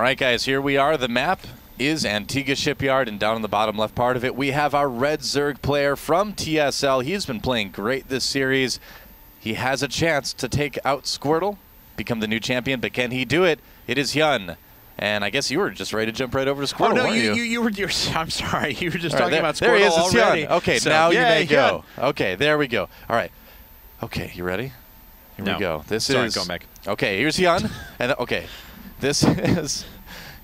right, guys, here we are. The map is Antiga Shipyard, and down in the bottom left part of it, we have our red Zerg player from TSL. He's been playing great this series. He has a chance to take out Squirtle, become the new champion, but can he do it? It is HyuN. And I guess you were just ready to jump right over to Squirtle, weren't you were. I'm sorry. You were just right, talking about Squirtle there he is, already. HyuN. Okay, so, now yeah, you may HyuN. go. Okay, there we go. All right. Okay, you ready? Here we go. This sorry, is... go back. Okay, here's HyuN. And okay, this is...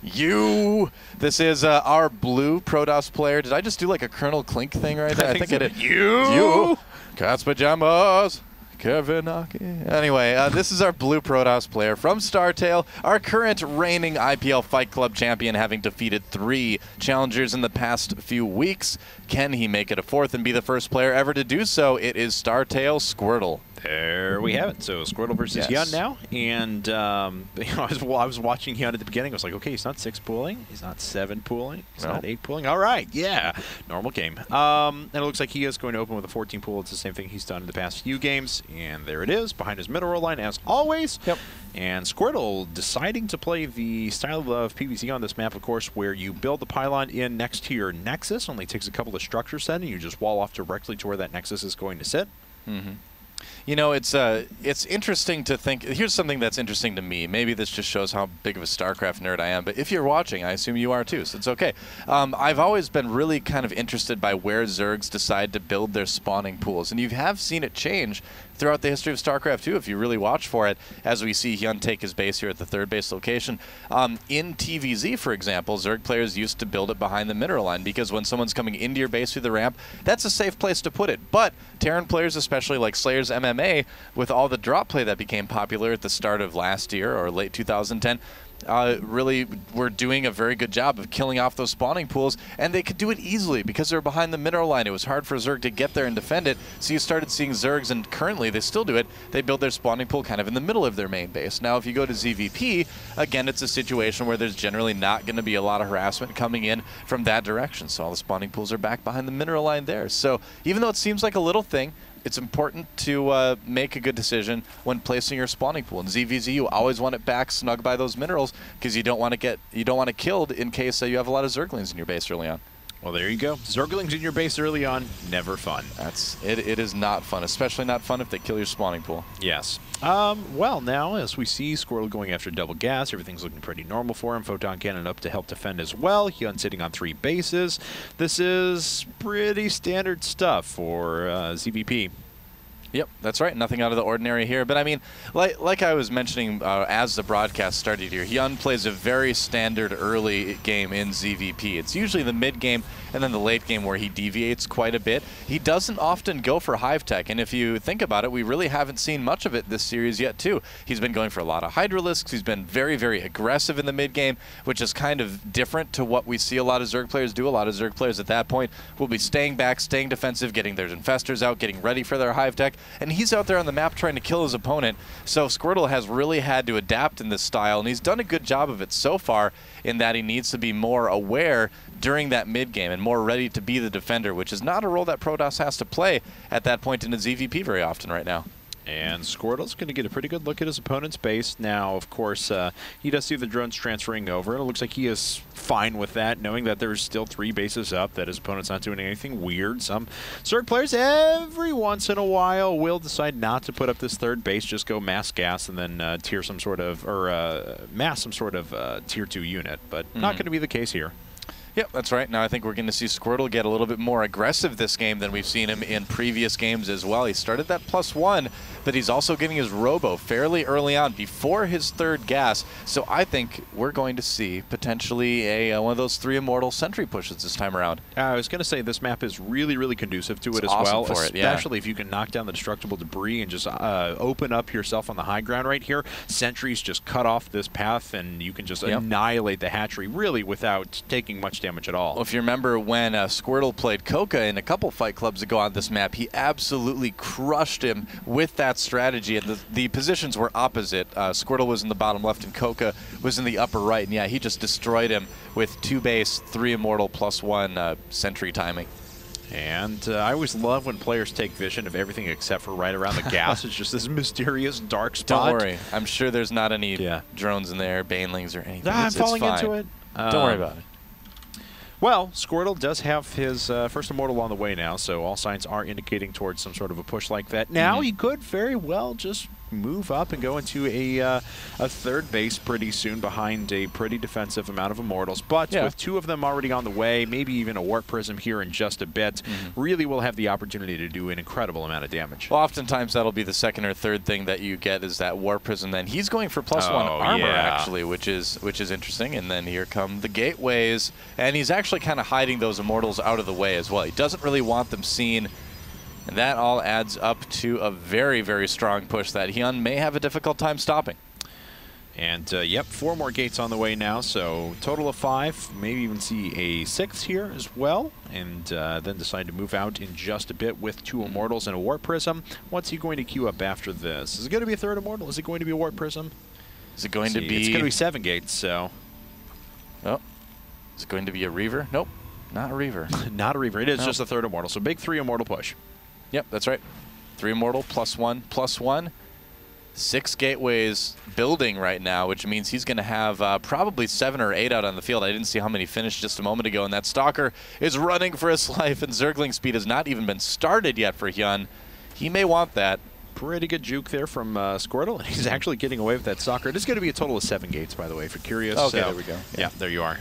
This is our blue Protoss player. Did I just do like a Colonel Clink thing right there? I think I did. You. Cat's pajamas. Kevin Aki. Anyway, this is our blue Protoss player from StarTale, our current reigning IPL Fight Club champion, having defeated 3 challengers in the past few weeks. Can he make it a 4th and be the first player ever to do so? It is StarTale.HyuN. There we have it. So Squirtle versus HyuN now, and you know, I was watching HyuN at the beginning. I was like, okay, he's not 6 pooling, he's not 7 pooling, he's not 8 pooling. All right, yeah, normal game. And it looks like he is going to open with a 14 pool. It's the same thing he's done in the past few games, and there it is behind his middle row line as always. Yep. And Squirtle deciding to play the style of PvZ on this map, of course, where you build the pylon in next to your nexus. Only takes a couple of structures then, and you just wall off directly to where that nexus is going to sit. Mm-hmm. You know, it's interesting to think. Here's something that's interesting to me. Maybe this just shows how big of a StarCraft nerd I am, but if you're watching, I assume you are too, so it's okay. I've always been really kind of interested by where Zergs decide to build their spawning pools, and you have seen it change throughout the history of StarCraft 2, if you really watch for it, as we see HyuN take his base here at the 3rd base location. In TVZ, for example, Zerg players used to build it behind the mineral line, because when someone's coming into your base through the ramp, that's a safe place to put it. But Terran players, especially like Slayer's MMA, with all the drop play that became popular at the start of last year or late 2010, really were doing a very good job of killing off those spawning pools, and they could do it easily because they're behind the mineral line. It was hard for Zerg to get there and defend it, so you started seeing Zergs, and currently they still do it, they build their spawning pool kind of in the middle of their main base. Now if you go to ZVP, again it's a situation where there's generally not going to be a lot of harassment coming in from that direction, so all the spawning pools are back behind the mineral line there. So even though it seems like a little thing, it's important to make a good decision when placing your spawning pool. In ZVZ, you always want it back snug by those minerals because you don't want it killed in case you have a lot of Zerglings in your base early on. Well, there you go. Zerglings in your base early on, never fun. It is not fun, especially not fun if they kill your spawning pool. Yes. Well, now, as we see Squirtle going after double gas, everything's looking pretty normal for him. Photon Cannon up to help defend as well. HyuN sitting on 3 bases. This is pretty standard stuff for ZVP. Yep, that's right. Nothing out of the ordinary here. But I mean, like I was mentioning as the broadcast started here, HyuN plays a very standard early game in ZVP. It's usually the mid game and then the late game where he deviates quite a bit. He doesn't often go for Hive Tech, and if you think about it, we really haven't seen much of it this series yet too. He's been going for a lot of Hydralisks. He's been very, very aggressive in the mid game, which is kind of different to what we see a lot of Zerg players do. A lot of Zerg players at that point will be staying back, staying defensive, getting their Infestors out, getting ready for their Hive Tech, and he's out there on the map trying to kill his opponent. So Squirtle has really had to adapt in this style, and he's done a good job of it so far in that he needs to be more aware during that mid game and more ready to be the defender, which is not a role that Protoss has to play at that point in the ZVP very often right now. And Squirtle's going to get a pretty good look at his opponent's base. Now, of course, he does see the drones transferring over, and it looks like he is fine with that, knowing that there's still 3 bases up, that his opponent's not doing anything weird. Some Zerg players, every once in a while, will decide not to put up this 3rd base, just go mass gas and then tier some sort of, or mass some sort of tier 2 unit, but not going to be the case here. Yep, that's right. Now I think we're going to see Squirtle get a little bit more aggressive this game than we've seen him in previous games as well. He started that +1, but he's also getting his Robo fairly early on before his 3rd gas. So I think we're going to see potentially one of those 3 Immortal Sentry pushes this time around. I was going to say this map is really, really conducive to it as well, especially if you can knock down the destructible debris and just open up yourself on the high ground right here. Sentries just cut off this path, and you can just annihilate the hatchery really without taking much damage at all. Well, if you remember when Squirtle played Coca in a couple fight clubs ago on this map, he absolutely crushed him with that strategy, and the positions were opposite. Squirtle was in the bottom left and Coca was in the upper right, and yeah, he just destroyed him with 2 base, 3 Immortal +1 Sentry timing. And I always love when players take vision of everything except for right around the gas. It's just this mysterious dark spot. Don't worry. I'm sure there's not any drones in there, banelings or anything. I'm falling into it. Don't worry about it. Well, Squirtle does have his first Immortal on the way now, so all signs are indicating towards some sort of a push like that. Now he could very well just move up and go into a third base pretty soon behind a pretty defensive amount of Immortals. But with 2 of them already on the way, maybe even a Warp Prism here in just a bit, really will have the opportunity to do an incredible amount of damage. Well, oftentimes that'll be the second or third thing that you get is that Warp Prism. Then he's going for +1 armor actually, which is interesting. And then here come the gateways, and he's actually kind of hiding those Immortals out of the way as well. He doesn't really want them seen. And that all adds up to a very, very strong push that HyuN may have a difficult time stopping. And, yep, 4 more gates on the way now, so total of 5. Maybe even see a 6th here as well. And then decide to move out in just a bit with 2 Immortals and a Warp Prism. What's he going to queue up after this? Is it going to be a 3rd Immortal? Is it going to be a Warp Prism? Is it going to be... It's going to be 7 gates, so... Oh. Is it going to be a Reaver? Nope. Not a Reaver. Not a Reaver. It is just a 3rd Immortal, so big 3 Immortal push. Yep, that's right. 3 Immortal, +1, +1. 6 gateways building right now, which means he's going to have probably 7 or 8 out on the field. I didn't see how many finished just a moment ago, and that Stalker is running for his life, and Zergling speed has not even been started yet for HyuN. He may want that. Pretty good juke there from Squirtle, and he's actually getting away with that Stalker. It is going to be a total of 7 gates, by the way, if you're curious. Okay, so, there we go. Yeah, there you are.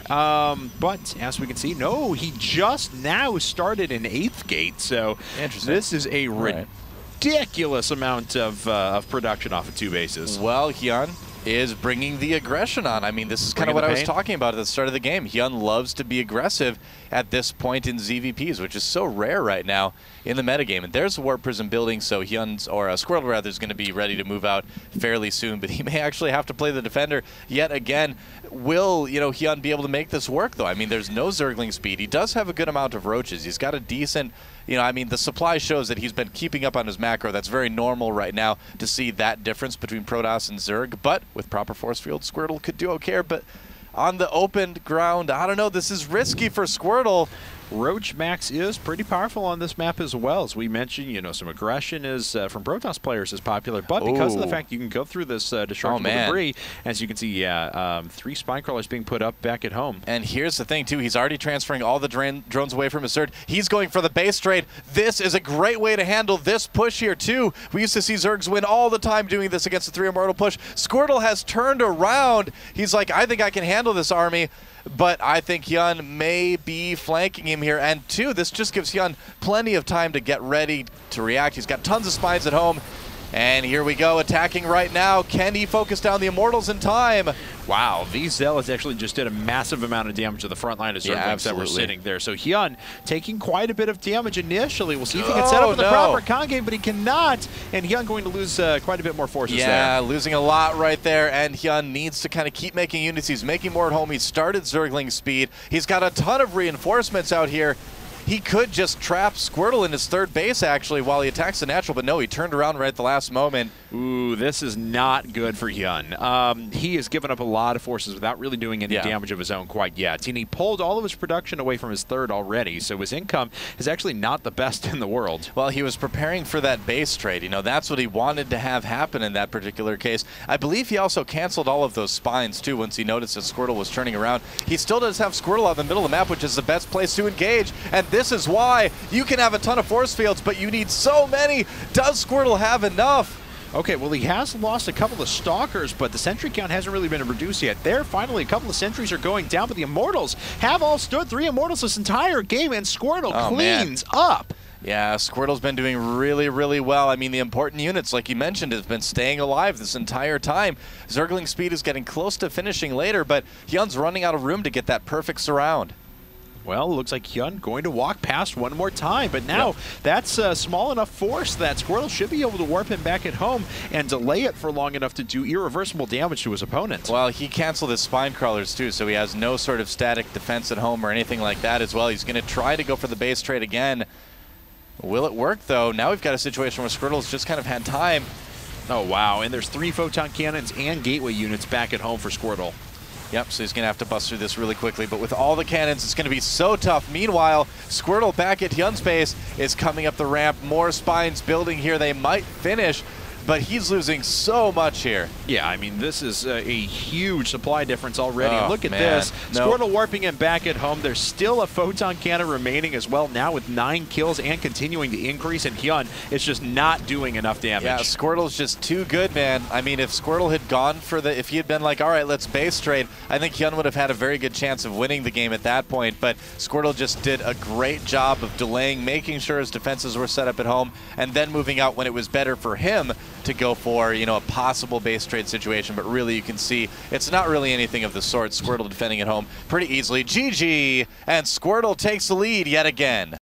But as we can see, no, he just now started an 8th gate, so this is a ridiculous amount of production off of 2 bases. Well, HyuN is bringing the aggression on. I mean, this is kind of what I was talking about at the start of the game. HyuN loves to be aggressive at this point in ZVPs, which is so rare right now in the metagame. And there's a Warp Prism building, so HyuN's, or Squirtle rather, is going to be ready to move out fairly soon, but he may actually have to play the defender yet again. Will, HyuN be able to make this work, though? I mean, there's no Zergling speed. He does have a good amount of roaches. He's got a decent, I mean, the supply shows that he's been keeping up on his macro. That's very normal right now to see that difference between Protoss and Zerg, but with proper force field, Squirtle could do okay, but on the open ground, I don't know, this is risky for Squirtle. Roach Max is pretty powerful on this map as well. As we mentioned, some aggression is from Protoss players is popular, but because of the fact you can go through this destructible debris, as you can see, 3 spine crawlers being put up back at home. And here's the thing, too. He's already transferring all the drones away from his third. He's going for the base trade. This is a great way to handle this push here, too. We used to see Zergs win all the time doing this against the 3 Immortal push. Squirtle has turned around. He's like, I think I can handle this army. But I think HyuN may be flanking him here. And 2, this just gives HyuN plenty of time to get ready to react. He's got tons of spines at home. And here we go, attacking right now. Can he focus down the Immortals in time? Wow, these Zealots actually just did a massive amount of damage to the front line of Zerglings that were sitting there. So HyuN taking quite a bit of damage initially. We'll see if he can set up in the proper con game, but he cannot. And HyuN going to lose quite a bit more forces there. Yeah, losing a lot right there. And HyuN needs to kind of keep making units. He's making more at home. He's started Zergling speed. He's got a ton of reinforcements out here. He could just trap Squirtle in his 3rd base, actually, while he attacks the natural, but no, he turned around right at the last moment. Ooh, this is not good for HyuN. He has given up a lot of forces without really doing any damage of his own quite yet. And he pulled all of his production away from his 3rd already, so his income is actually not the best in the world. Well, he was preparing for that base trade. That's what he wanted to have happen in that particular case. I believe he also canceled all of those spines, too, once he noticed that Squirtle was turning around. He still does have Squirtle out in the middle of the map, which is the best place to engage, and this is why you can have a ton of force fields, but you need so many. Does Squirtle have enough? Okay, well, he has lost a couple of Stalkers, but the sentry count hasn't really been reduced yet. There, finally, a couple of sentries are going down, but the Immortals have all stood. 3 Immortals this entire game, and Squirtle cleans up. Yeah, Squirtle's been doing really, really well. I mean, the important units, like you mentioned, have been staying alive this entire time. Zergling speed is getting close to finishing later, but HyuN's running out of room to get that perfect surround. Well, it looks like HyuN going to walk past one more time, but now that's small enough force that Squirtle should be able to warp him back at home and delay it for long enough to do irreversible damage to his opponent. Well, he canceled his spine crawlers too, so he has no sort of static defense at home or anything like that as well. He's going to try to go for the base trade again. Will it work, though? Now we've got a situation where Squirtle's just kind of had time. Oh, wow, and there's 3 photon cannons and gateway units back at home for Squirtle. Yep, so he's going to have to bust through this really quickly. But with all the cannons, it's going to be so tough. Meanwhile, Squirtle back at HyuN's base is coming up the ramp. More spines building here. They might finish, but he's losing so much here. Yeah, I mean, this is a huge supply difference already. Oh, Look at man. this. Nope. Squirtle warping him back at home. There's still a photon cannon remaining as well now with 9 kills and continuing to increase, and HyuN is just not doing enough damage. Yeah, Squirtle's just too good, man. I mean, if Squirtle had gone for if he had been like, all right, let's base trade, I think HyuN would have had a very good chance of winning the game at that point. But Squirtle just did a great job of delaying, making sure his defenses were set up at home, and then moving out when it was better for him to go for, you know, a possible base trade situation. But really, you can see it's not really anything of the sort. Squirtle defending at home pretty easily. GG, and Squirtle takes the lead yet again.